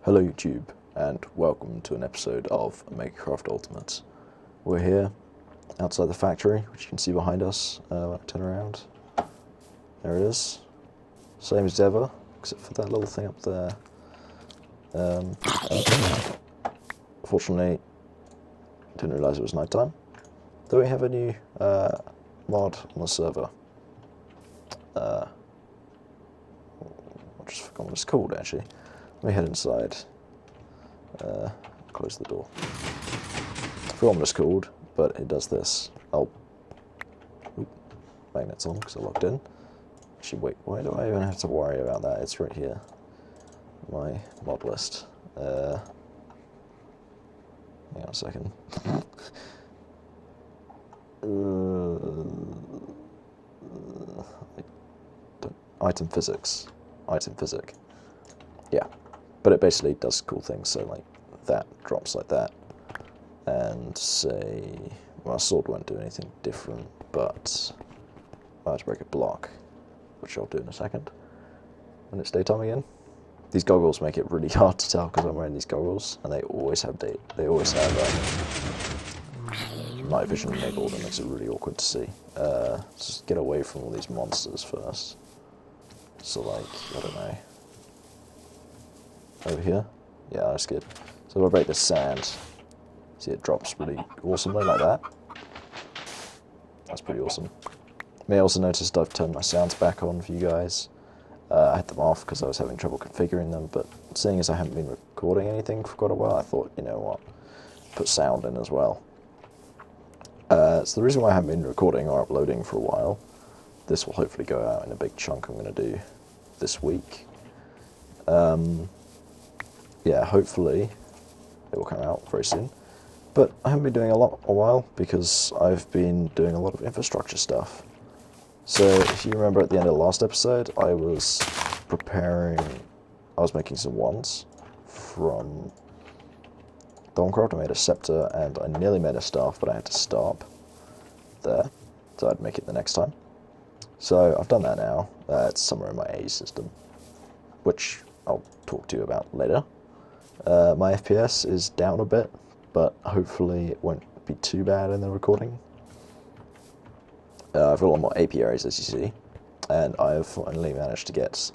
Hello YouTube, and welcome to an episode of Makercraft Ultimate. We're here outside the factory, which you can see behind us when I turn around. There it is. Same as ever, except for that little thing up there. Fortunately, didn't realise it was night time. Though we have a new mod on the server. I just forgot what it's called actually. Let me head inside. Close the door. I forgot what it's called, but it does this. Oh. Oop. Magnet's on because I logged in. Actually, wait, why do I even have to worry about that? It's right here. My mod list. Hang on a second. Item physics. Item physic. Yeah. But it basically does cool things, so like that drops like that. And say, well, sword won't do anything different, but I have to break a block, which I'll do in a second. When it's daytime again. These goggles make it really hard to tell because I'm wearing these goggles, and they always have night vision enabled, and makes it really awkward to see. Just get away from all these monsters first. So like, I don't know. Over here? Yeah, that's good. So if I break the sand, see it drops really awesomely like that. That's pretty awesome. You may also noticed I've turned my sounds back on for you guys. I had them off because I was having trouble configuring them, but seeing as I haven't been recording anything for quite a while, I thought, you know what, put sound in as well. So the reason why I haven't been recording or uploading for a while, this will hopefully go out in a big chunk I'm going to do this week. Yeah, hopefully it will come out very soon. But I haven't been doing a while because I've been doing a lot of infrastructure stuff. So if you remember at the end of the last episode, I was making some wands from Buildcraft. I made a scepter and I nearly made a staff, but I had to stop there, so I'd make it the next time. So I've done that now. It's somewhere in my A system, which I'll talk to you about later. My FPS is down a bit, but hopefully it won't be too bad in the recording. I've got a lot more apiaries, as you see, and I've finally managed to get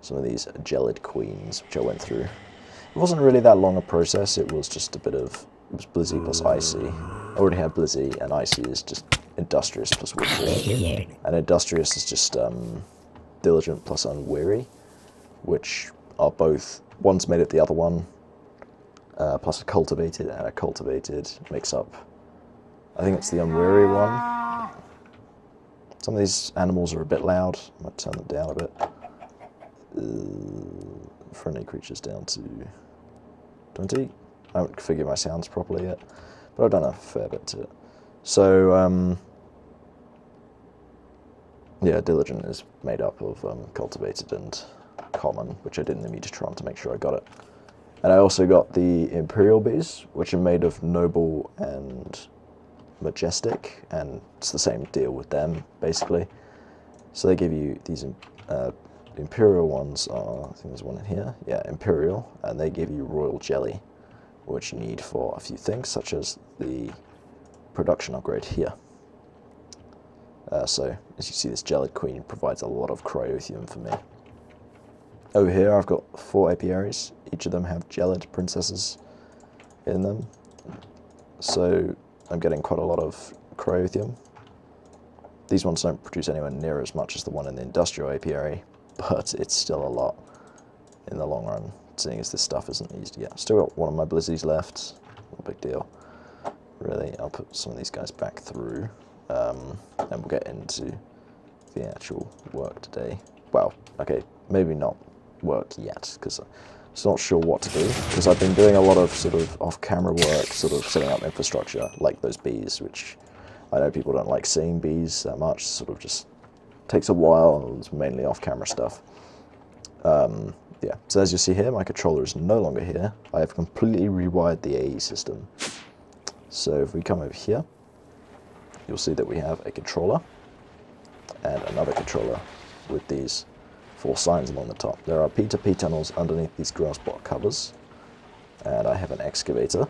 some of these gelid queens, which I went through. It wasn't really that long a process, it was just a bit of, it was Blizzy plus Icy. I already had Blizzy, and Icy is just Industrious plus Witchery. And Industrious is just Diligent plus Unweary, which are both, one's made of the other one, plus a cultivated, and a cultivated makes up, I think it's the Unweary one. Some of these animals are a bit loud. I might turn them down a bit. Friendly creatures down to 20. I haven't configured my sounds properly yet, but I've done a fair bit to it. So, yeah, Diligent is made up of cultivated and common, which I did in the Mutatron to make sure I got it. And I also got the Imperial bees, which are made of noble and majestic, and it's the same deal with them basically. So they give you these imperial ones are, I think there's one in here, yeah, imperial, and they give you royal jelly, which you need for a few things such as the production upgrade here. So as you see, this gelid queen provides a lot of cryothium for me. Over here I've got 4 apiaries, each of them have gelid princesses in them, so I'm getting quite a lot of cryothium. These ones don't produce anywhere near as much as the one in the industrial apiary, but it's still a lot in the long run, seeing as this stuff isn't used yet. Still got one of my blizzies left, no big deal. Really, I'll put some of these guys back through, and we'll get into the actual work today. Well, okay, maybe not work yet, because I'm just not sure what to do, because I've been doing a lot of sort of off-camera work, sort of setting up infrastructure, like those bees, which I know people don't like seeing bees that much, sort of just takes a while, and it's mainly off-camera stuff. Yeah, so as you see here, my controller is no longer here. I have completely rewired the AE system. So if we come over here, you'll see that we have a controller and another controller with these 4 signs along the top. There are P2P tunnels underneath these grass block covers, And I have an excavator,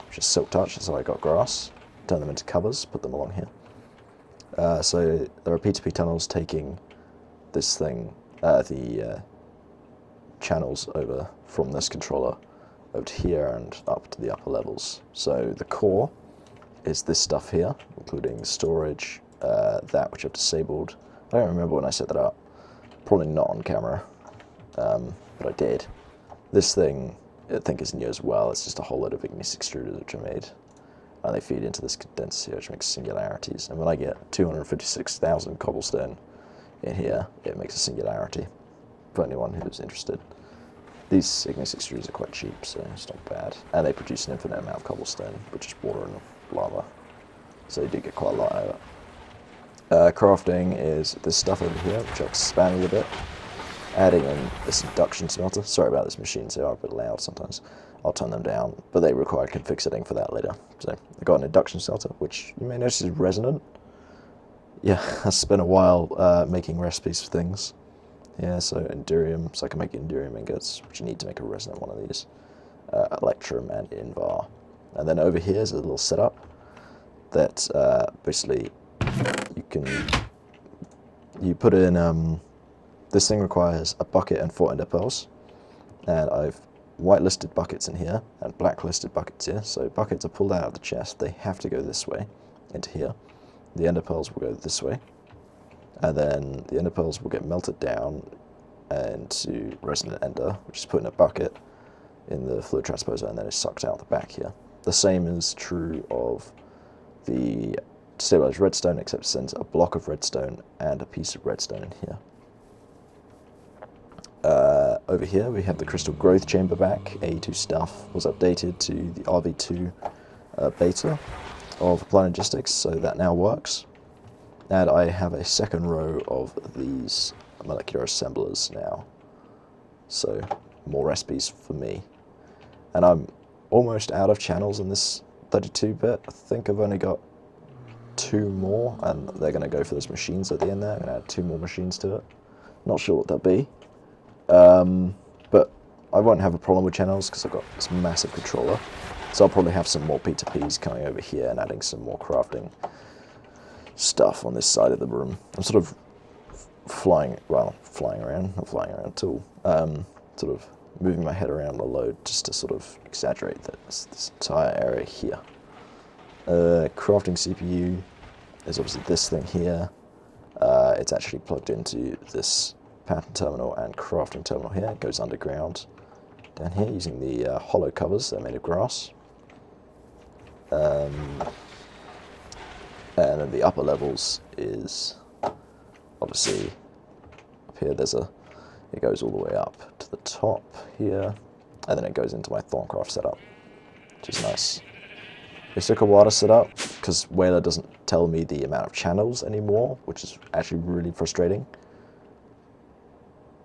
which is silk touch, so I got grass. Turn them into covers, put them along here. So there are P2P tunnels taking this thing, the channels over from this controller over to here and up to the upper levels. So the core is this stuff here, including storage, that which I've disabled. I don't remember when I set that up. Probably not on camera, but I did. This thing, I think, is new as well. It's just a whole load of Ignis extruders which I made. And they feed into this condenser here, which makes singularities. And when I get 256,000 cobblestone in here, it makes a singularity for anyone who's interested. These Ignis extruders are quite cheap, so it's not bad. And they produce an infinite amount of cobblestone, which is water and lava. So you do get quite a lot out of it. Crafting is this stuff over here, which I'll expand a little bit. Adding in this induction smelter. Sorry about this machine, so they are a bit loud sometimes. I'll turn them down, but they require config setting for that later. So I got an induction smelter, which you may notice is resonant. Yeah, I spent a while making recipes for things. Yeah, so Endurium, so I can make Endurium ingots, which you need to make a resonant one of these. Electrum and Invar. And then over here is a little setup that basically you put in, this thing requires a bucket and 4 ender pearls, and I've whitelisted buckets in here and blacklisted buckets here. So buckets are pulled out of the chest, they have to go this way into here. The ender pearls will go this way, and then the ender pearls will get melted down into resonant ender, which is put in a bucket in the fluid transposer, and then is sucked out the back here. The same is true of the stabilized redstone, except it sends a block of redstone and a piece of redstone in here. Over here we have the crystal growth chamber back. AE2 stuff was updated to the RV2 beta of Energistics, so that now works. And I have a second row of these molecular assemblers now, so more recipes for me. And I'm almost out of channels in this 32-bit. I think I've only got 2 more, and they're going to go for those machines at the end there. I'm going to add 2 more machines to it. Not sure what they'll be. But I won't have a problem with channels because I've got this massive controller. So I'll probably have some more P2Ps coming over here and adding some more crafting stuff on this side of the room. I'm sort of flying around sort of moving my head around a load just to sort of exaggerate this entire area here. Crafting CPU is obviously this thing here. It's actually plugged into this pattern terminal and crafting terminal here. It goes underground down here using the hollow covers that are made of grass. And then the upper levels is obviously up here. It goes all the way up to the top here, and then it goes into my Thorncraft setup, which is nice. It took a while to set up because Whaler doesn't tell me the amount of channels anymore, which is actually really frustrating.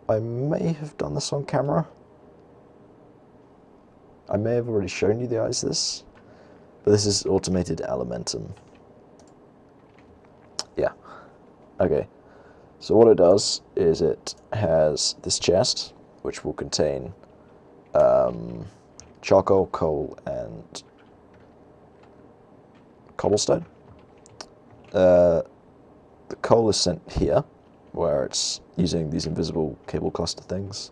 I may have done this on camera. I may have already shown you the eyes this, but this is automated Alimentum. Yeah. Okay. So what it does is it has this chest, which will contain charcoal, coal, and cobblestone. The coal is sent here, where it's using these invisible cable cluster things,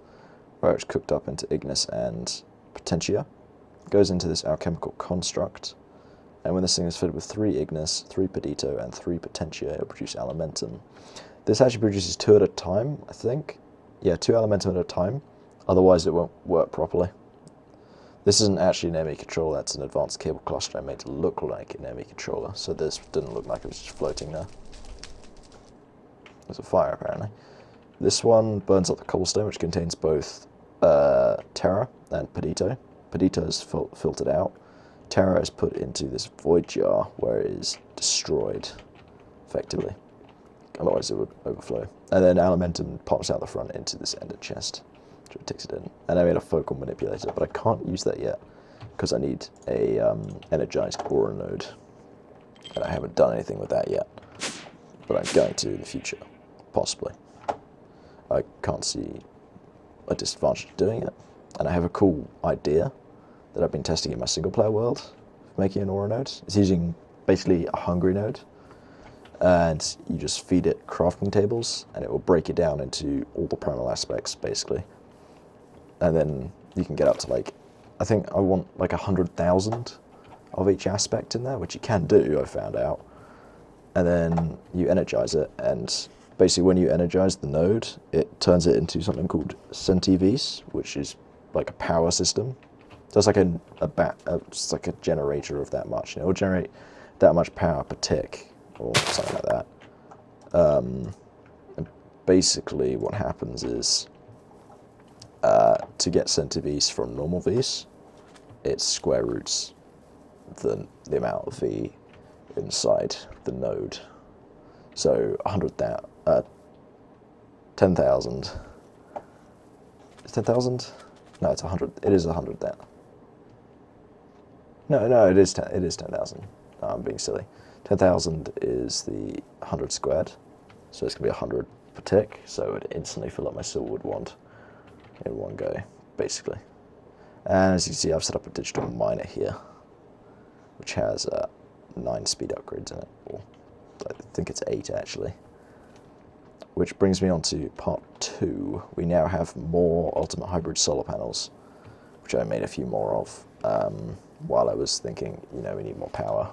where it's cooked up into Ignis and Potentia. It goes into this alchemical construct, and when this thing is fitted with 3 Ignis, 3 Pedito, and 3 Potentia, it will produce Alimentum. This actually produces 2 at a time, I think. Yeah, 2 Alimentum at a time, otherwise it won't work properly. This isn't actually an ME controller, that's an advanced cable cluster I made to look like an ME controller, so this didn't look like it was just floating there. There's a fire apparently. This one burns up the cobblestone, which contains both Terra and Pedito. Pedito is filtered out. Terra is put into this void jar where it is destroyed, effectively. Otherwise it would overflow. And then Alimentum pops out the front into this ender chest, which takes it in. And I made a focal manipulator, but I can't use that yet because I need a energized aura node. And I haven't done anything with that yet, but I'm going to in the future, possibly. I can't see a disadvantage of doing it, and I have a cool idea that I've been testing in my single player world, making an aura node. It's using basically a hungry node, and you just feed it crafting tables, and it will break it down into all the primal aspects, basically. And then you can get up to like, I think I want like 100,000 of each aspect in there, which you can do, I found out. And then you energize it, and basically when you energize the node, it turns it into something called CentiVs, which is like a power system. So it's like it's like a generator of that much. It will generate that much power per tick, or something like that. And basically what happens is, to get CentiVs from normal Vs, it square roots the amount of V inside the node. So 10,000. Is 10,000? No, it's 100. It is 100,000. No, it is 10,000. No, I'm being silly. 10,000 is the 100 squared, so it's gonna be 100 per tick. So it would instantly fill up my silverwood wand in one go, basically. And as you see, I've set up a digital miner here, which has 9 speed upgrades in it, or I think it's 8 actually. Which brings me on to part 2. We now have more Ultimate Hybrid solar panels, which I made a few more of while I was thinking, you know, we need more power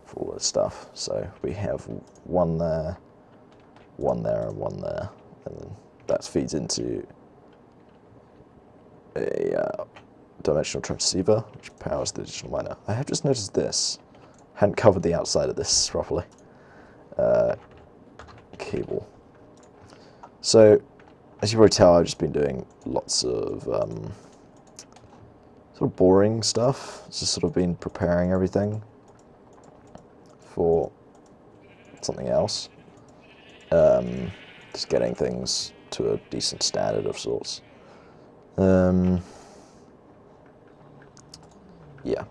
for all this stuff. So we have one there, and one there, and then that feeds into a dimensional transceiver, which powers the digital miner. I have just noticed this. Hadn't covered the outside of this properly. Cable. So, as you probably tell, I've just been doing lots of sort of boring stuff. It's just sort of been preparing everything for something else. Just getting things to a decent standard of sorts. Yeah.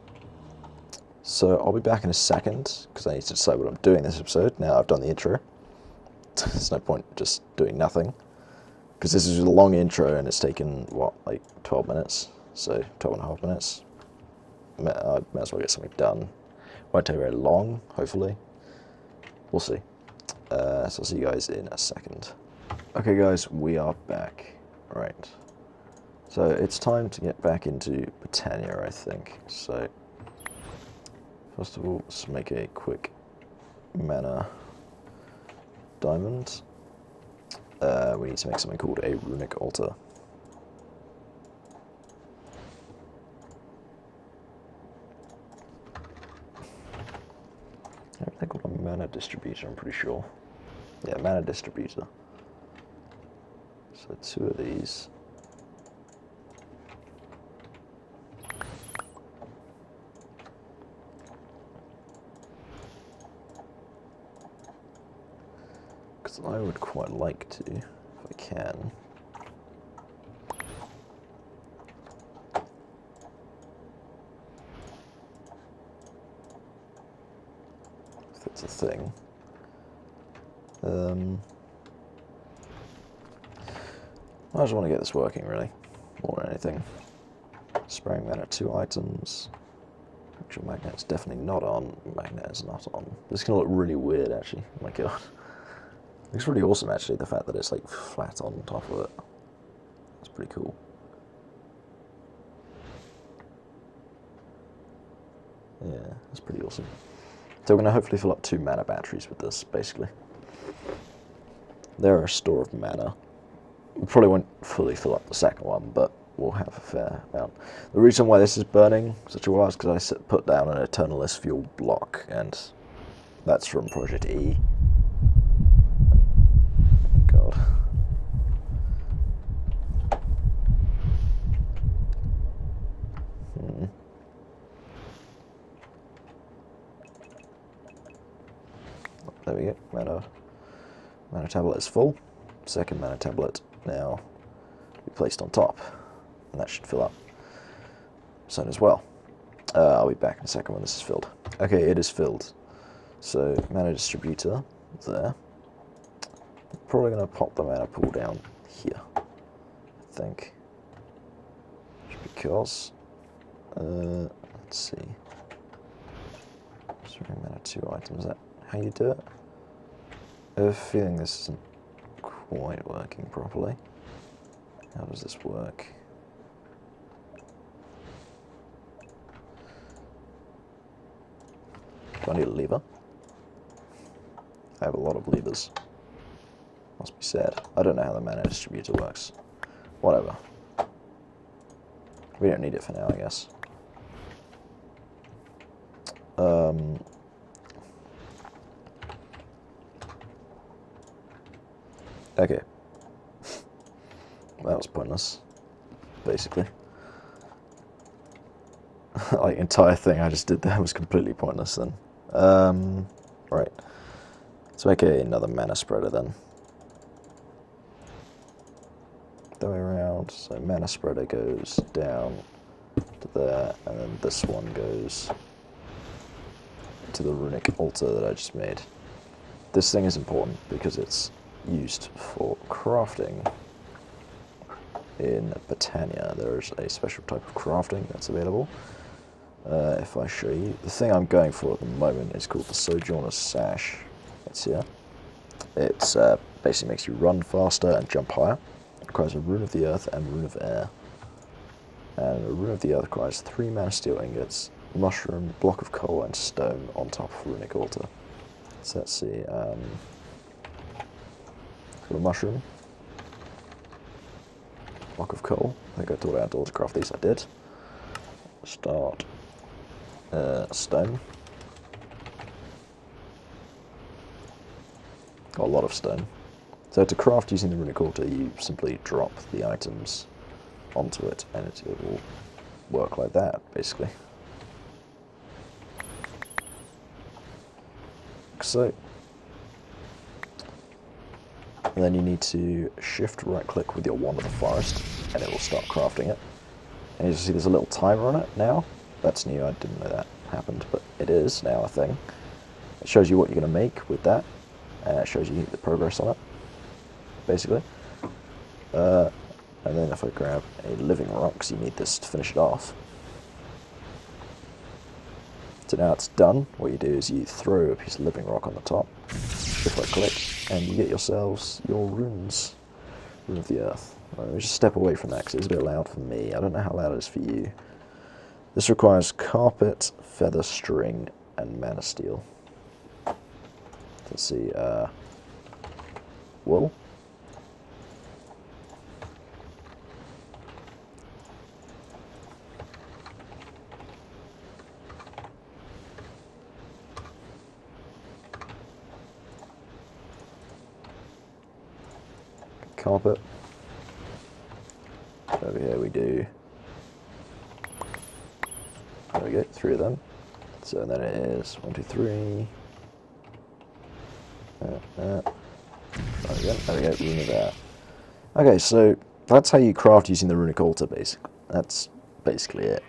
So I'll be back in a second, because I need to decide what I'm doing this episode. Now I've done the intro. There's no point just doing nothing, because this is a long intro and it's taken, what, like 12 minutes? So 12 and a half minutes. I might as well get something done. Won't take very long, hopefully. We'll see. So I'll see you guys in a second. Okay guys, we are back. Right. So it's time to get back into Botania, I think. So first of all, let's make a quick mana diamond. We need to make something called a runic altar. I think they're called a mana distributor, I'm pretty sure. Yeah, mana distributor. So 2 of these. Because I would quite like to, if I can. If that's a thing. I just want to get this working, really, more than anything. Spraying mana 2 items. Actual magnet's definitely not on. Magnet is not on. This is going to look really weird, actually. Oh my god. It's really awesome, actually, the fact that it's like flat on top of it. It's pretty cool. Yeah, it's pretty awesome. So we're going to hopefully fill up 2 mana batteries with this, basically. They're a store of mana. We probably won't fully fill up the second one, but we'll have a fair amount. The reason why this is burning such a while is because I put down an Eternalist fuel block, and that's from Project E. God. There we go. Mana tablet is full. Second mana tablet now be placed on top, and that should fill up soon as well. I'll be back in a second when this is filled. Okay, it is filled. So mana distributor there. I'm probably going to pop the mana pool down here, I think, just because Let's see. Sorry, mana 2 items. Is that how you do it? I have a feeling this isn't quite working properly. How does this work? Do I need a lever? I have a lot of levers. Must be sad. I don't know how the mana distributor works. Whatever. We don't need it for now, I guess. Okay. That was pointless, basically. Like, entire thing I just did there was completely pointless then. Right. Let's make another mana spreader then. The way around, so mana spreader goes down to there, and then this one goes to the runic altar that I just made. This thing is important because it's used for crafting. In Botania, there's a special type of crafting that's available. If I show you, the thing I'm going for at the moment is called the Sojourner's Sash. It's here. It's basically makes you run faster and jump higher. It requires a Rune of the Earth and Rune of Air. And a Rune of the Earth requires 3 mana steel ingots, mushroom, block of coal, and stone on top of runic altar. So let's see. Got a mushroom. Block of coal. I think I thought I had to craft these. I did. Start. Stone. Got a lot of stone. So to craft using the runic altar, you simply drop the items onto it, and it will work like that, basically. So. And then you need to shift right click with your wand of the forest, and it will start crafting it. And you see there's a little timer on it now. That's new, I didn't know that happened, but it is now a thing. It shows you what you're going to make with that, and it shows you the progress on it, basically. And then if I grab a living rock, because you need this to finish it off. So now it's done. What you do is you throw a piece of living rock on the top, shift right click, and you get yourselves your runes. Rune of the Earth. Right, let me just step away from that because it's a bit loud for me. I don't know how loud it is for you. This requires carpet, feather, string, and mana steel. Let's see, wool. Carpet. Over here we do. There we go, 3 of them. So then it is 1, 2, 3. There we go, rune of air. Okay, so that's how you craft using the runic altar, basically. That's basically it.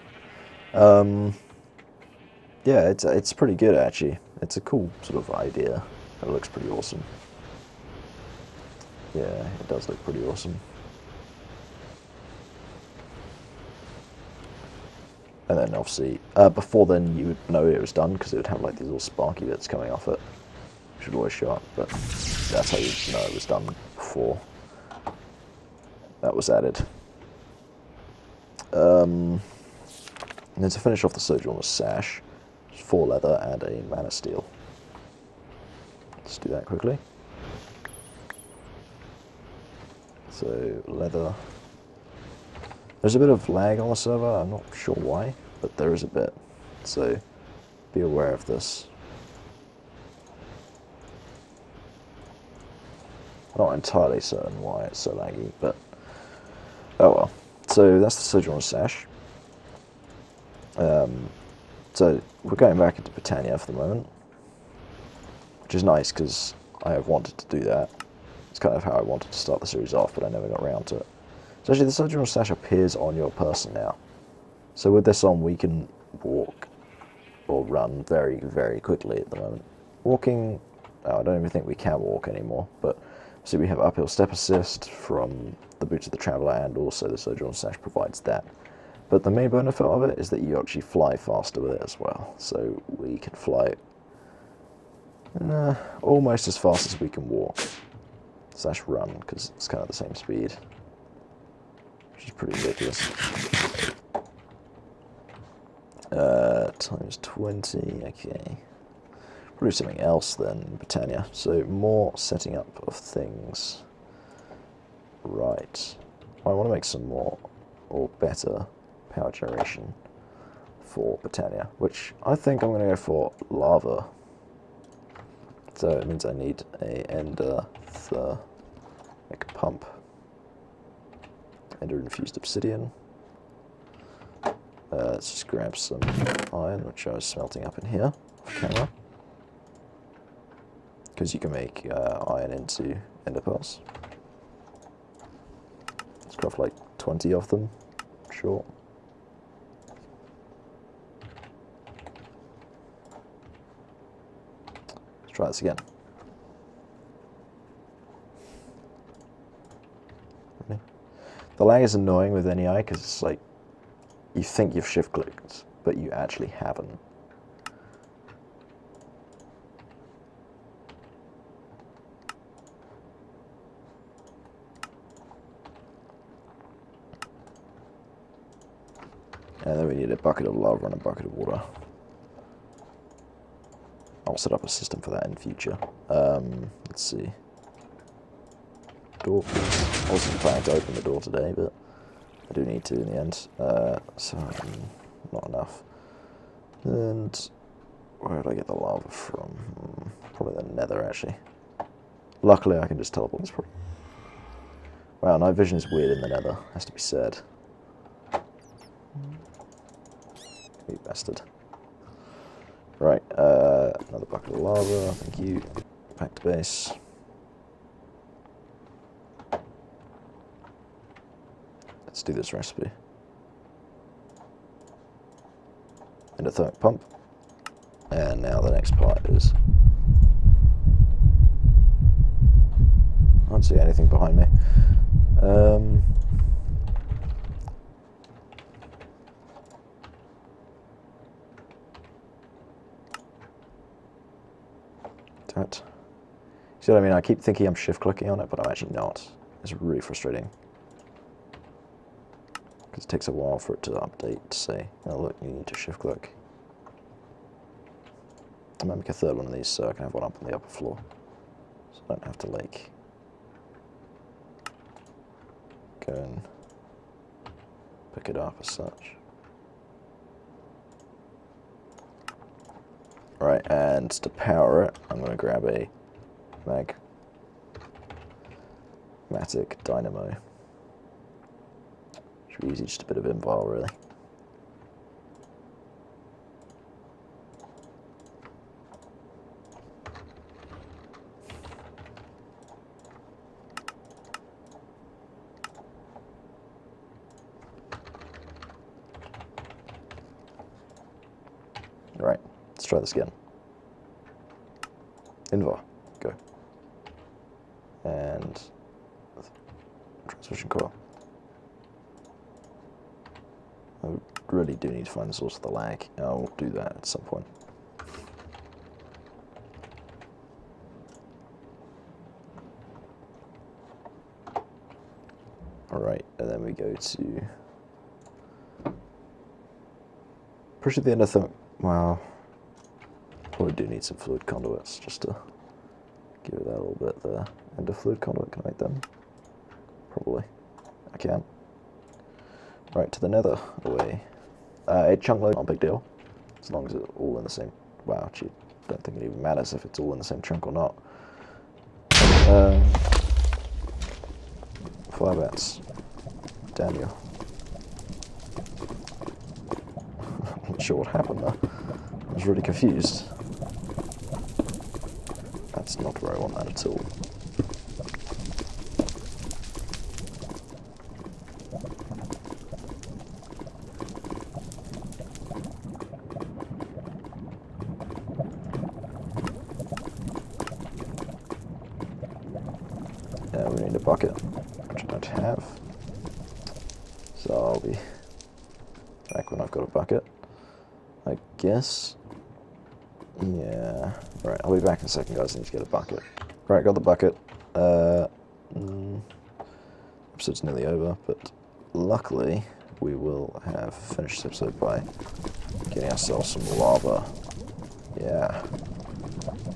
Yeah, it's pretty good actually. It's a cool sort of idea. It looks pretty awesome. Yeah, it does look pretty awesome. And then obviously, before then you would know it was done because it would have like these little sparky bits coming off it, which would always show up, but that's how you know it was done before that was added. And then to finish off the Sojourner's Sash, 4 leather and a mana steel. Let's do that quickly. So, leather. There's a bit of lag on the server, I'm not sure why, but there is a bit. So, be aware of this. I'm not entirely certain why it's so laggy, but oh well. So, that's the Sojourner's Sash. So, we're going back into Botania for the moment, which is nice because I have wanted to do that. It's kind of how I wanted to start the series off, but I never got around to it. So actually the Sojourner's Sash appears on your person now. So with this on, we can walk or run very, very quickly at the moment. Walking, I don't even think we can walk anymore, but see we have uphill step assist from the Boots of the Traveller, and also the Sojourner's Sash provides that. But the main benefit of it is that you actually fly faster with it as well. So we can fly almost as fast as we can walk / run, because it's kind of the same speed, which is pretty ridiculous. Times 20, okay. Probably something else than Botania. So more setting up of things. Right. I want to make some more or better power generation for Botania, which I think I'm going to go for lava. So it means I need a ender pump. Ender infused obsidian. Let's just grab some iron, which I was smelting up in here off camera, because you can make iron into ender pearls. Let's craft like 20 of them, sure. Let's try this again. Ready? The lag is annoying with NEI because it's like, you think you've shift clicked, but you actually haven't. And then we need a bucket of lava and a bucket of water. I'll set up a system for that in future. Let's see. Door, please. I wasn't planning to open the door today, but I do need to in the end. So, not enough. And where did I get the lava from? Probably the nether, actually. Luckily, I can just teleport this. Wow, night vision is weird in the nether, has to be said. You bastard. Right, another bucket of lava, thank you. Back to base. Let's do this recipe. Endothermic pump. And now the next part is... I don't see anything behind me. That. See what I mean? I keep thinking I'm shift clicking on it, but I'm actually not. It's really frustrating. Because it takes a while for it to update to say, oh look, you need to shift click. I'm going to make a third one of these so I can have one up on the upper floor. So I don't have to like go and pick it up as such. Right, and to power it, I'm going to grab a magmatic dynamo. Should be easy, just a bit of invol, really. Right, let's try this again. Invol, go. And transmission coil. I really do need to find the source of the lag. I'll do that at some point. Alright, and then we go to... Push at the end of the... Well, probably do need some fluid conduits just to give it that little bit there. End of fluid conduit, can I make them? Probably. I can. Right, to the nether, away. A chunk load, not a big deal. As long as it's all in the same... Wow, gee, don't think it even matters if it's all in the same chunk or not. Fire bats. Damn you. I'm not sure what happened there. I was really confused. That's not where I want that at all. We need a bucket, which I don't have. So I'll be when I've got a bucket, I guess. Yeah. Right, I'll be back in a second, guys. I need to get a bucket. Right, got the bucket. Episode's nearly over, but luckily we will have finished this episode by getting ourselves some lava. Yeah.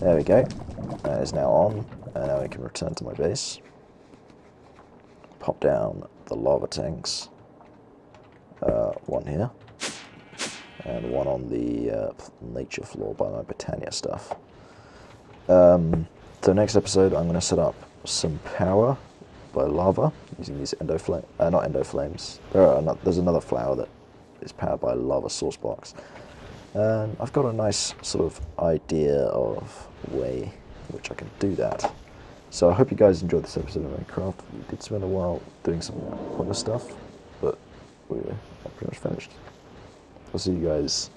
There we go. That is now on, and now we can return to my base. Pop down the lava tanks. One here. And one on the nature floor by my Botania stuff. So next episode I'm going to set up some power by lava using these not endo flames. There's another flower that is powered by lava source blocks. And I've got a nice sort of idea of way in which I can do that. So I hope you guys enjoyed this episode of Minecraft. We did spend a while doing some pointless stuff, but we're pretty much finished. I'll see you guys